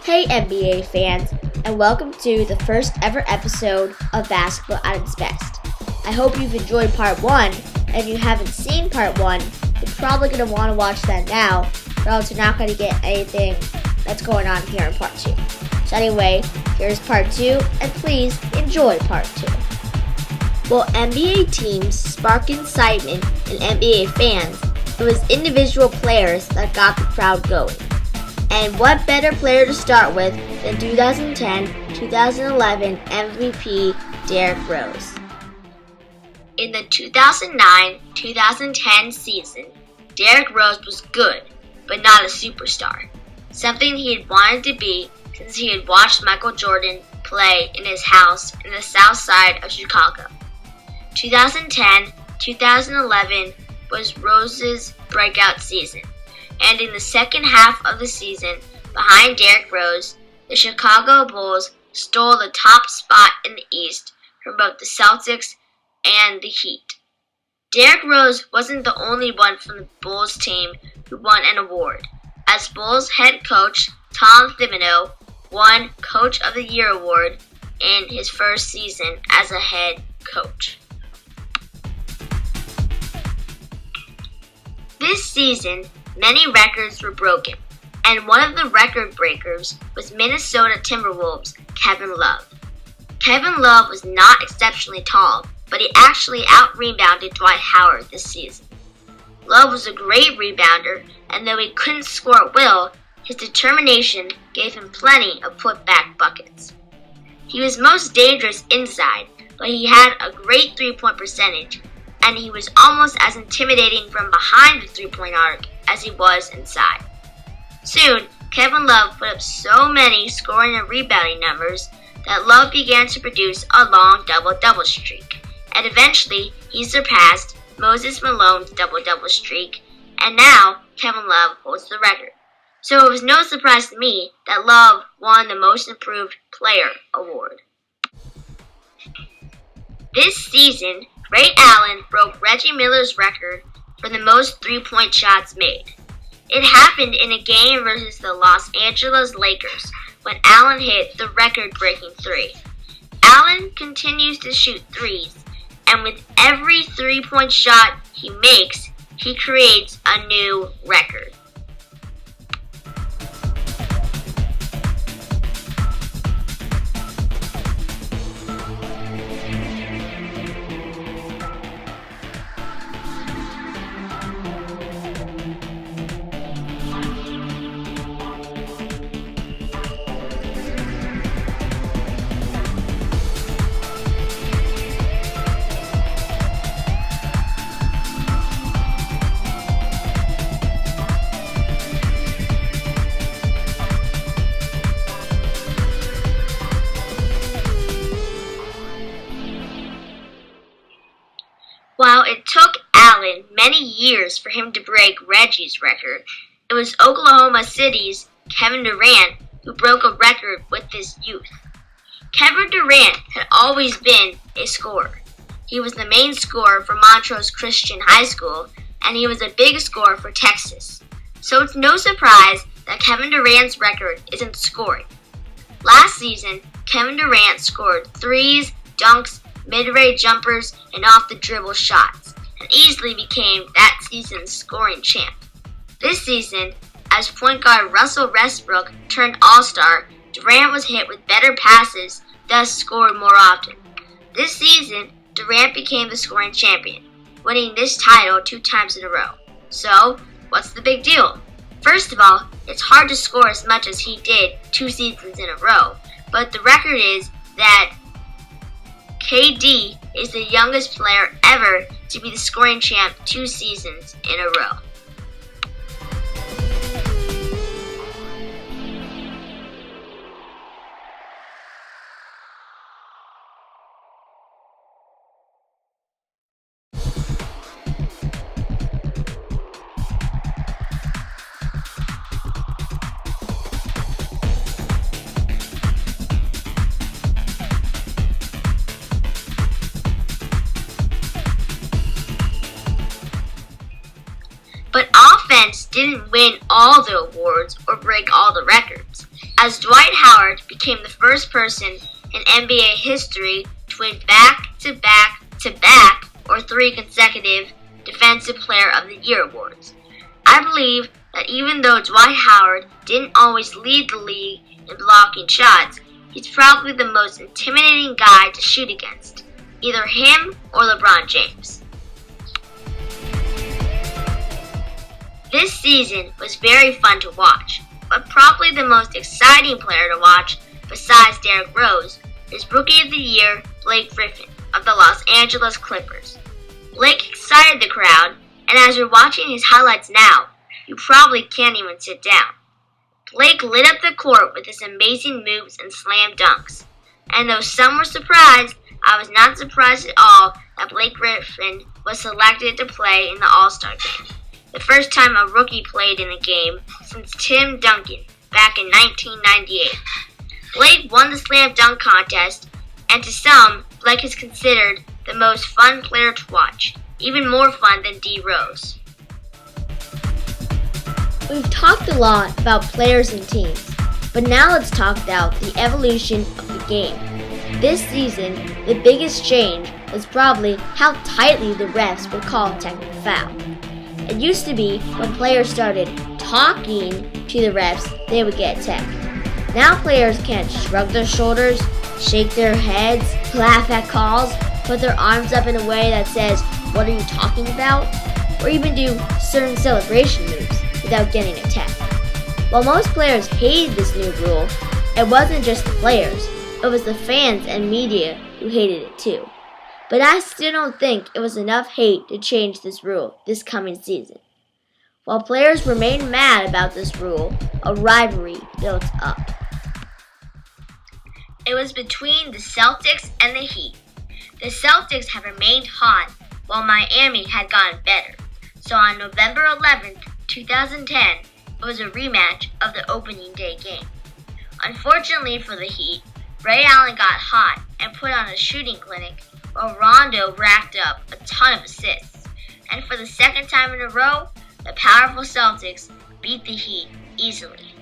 Hey NBA fans, and welcome to the first ever episode of Basketball at its Best. I hope you've enjoyed part 1, and if you haven't seen part 1, you're probably going to want to watch that now, or else you're not going to get anything that's going on here in part 2. So anyway, here's part 2, and please enjoy part 2. While NBA teams spark excitement in NBA fans, it was individual players that got the crowd going. And what better player to start with than 2010-2011 MVP Derrick Rose. In the 2009-2010 season, Derrick Rose was good, but not a superstar, something he had wanted to be since he had watched Michael Jordan play in his house in the south side of Chicago. 2010-2011 was Rose's breakout season. And in the second half of the season, behind Derrick Rose, the Chicago Bulls stole the top spot in the East from both the Celtics and the Heat. Derrick Rose wasn't the only one from the Bulls team who won an award, as Bulls head coach Tom Thibodeau won Coach of the Year award in his first season as a head coach. This season, many records were broken, and one of the record breakers was Minnesota Timberwolves' Kevin Love. Kevin Love was not exceptionally tall, but he actually out-rebounded Dwight Howard this season. Love was a great rebounder, and though he couldn't score at will, his determination gave him plenty of put-back buckets. He was most dangerous inside, but he had a great three-point percentage, and he was almost as intimidating from behind the three-point arc as he was inside. Soon, Kevin Love put up so many scoring and rebounding numbers that Love began to produce a long double-double streak, and eventually he surpassed Moses Malone's double-double streak, and now Kevin Love holds the record. So it was no surprise to me that Love won the Most Improved Player award. This season, Ray Allen broke Reggie Miller's record for the most three-point shots made. It happened in a game versus the Los Angeles Lakers when Allen hit the record-breaking three. Allen continues to shoot threes, and with every three-point shot he makes, he creates a new record. While it took Allen many years for him to break Reggie's record, it was Oklahoma City's Kevin Durant who broke a record with his youth. Kevin Durant had always been a scorer. He was the main scorer for Montrose Christian High School, and he was a big scorer for Texas. So it's no surprise that Kevin Durant's record isn't scoring. Last season, Kevin Durant scored threes, dunks, mid-range jumpers, and off-the-dribble shots, and easily became that season's scoring champ. This season, as point guard Russell Westbrook turned all-star, Durant was hit with better passes, thus scored more often. This season, Durant became the scoring champion, winning this title 2 times in a row. So, what's the big deal? First of all, it's hard to score as much as he did 2 seasons in a row, but the record is that KD is the youngest player ever to be the scoring champ 2 seasons in a row. But offense didn't win all the awards or break all the records, as Dwight Howard became the first person in NBA history to win back-to-back-to-back or 3 consecutive Defensive Player of the Year awards. I believe that even though Dwight Howard didn't always lead the league in blocking shots, he's probably the most intimidating guy to shoot against, either him or LeBron James. This season was very fun to watch, but probably the most exciting player to watch, besides Derrick Rose, is Rookie of the Year Blake Griffin of the Los Angeles Clippers. Blake excited the crowd, and as you're watching his highlights now, you probably can't even sit down. Blake lit up the court with his amazing moves and slam dunks, and though some were surprised, I was not surprised at all that Blake Griffin was selected to play in the All-Star game, the first time a rookie played in a game since Tim Duncan back in 1998. Blake won the slam dunk contest, and to some, Blake is considered the most fun player to watch, even more fun than D. Rose. We've talked a lot about players and teams, but now let's talk about the evolution of the game. This season, the biggest change was probably how tightly the refs would call a technical foul. It used to be when players started talking to the refs, they would get tech. Now players can't shrug their shoulders, shake their heads, laugh at calls, put their arms up in a way that says, "What are you talking about?" or even do certain celebration moves without getting a tech. While most players hated this new rule, it wasn't just the players, it was the fans and media who hated it too. But I still don't think it was enough hate to change this rule this coming season. While players remained mad about this rule, a rivalry built up. It was between the Celtics and the Heat. The Celtics had remained hot while Miami had gotten better. So on November 11th, 2010, it was a rematch of the opening day game. Unfortunately for the Heat, Ray Allen got hot and put on a shooting clinic while Rondo racked up a ton of assists. And for the second time in a row, the powerful Celtics beat the Heat easily.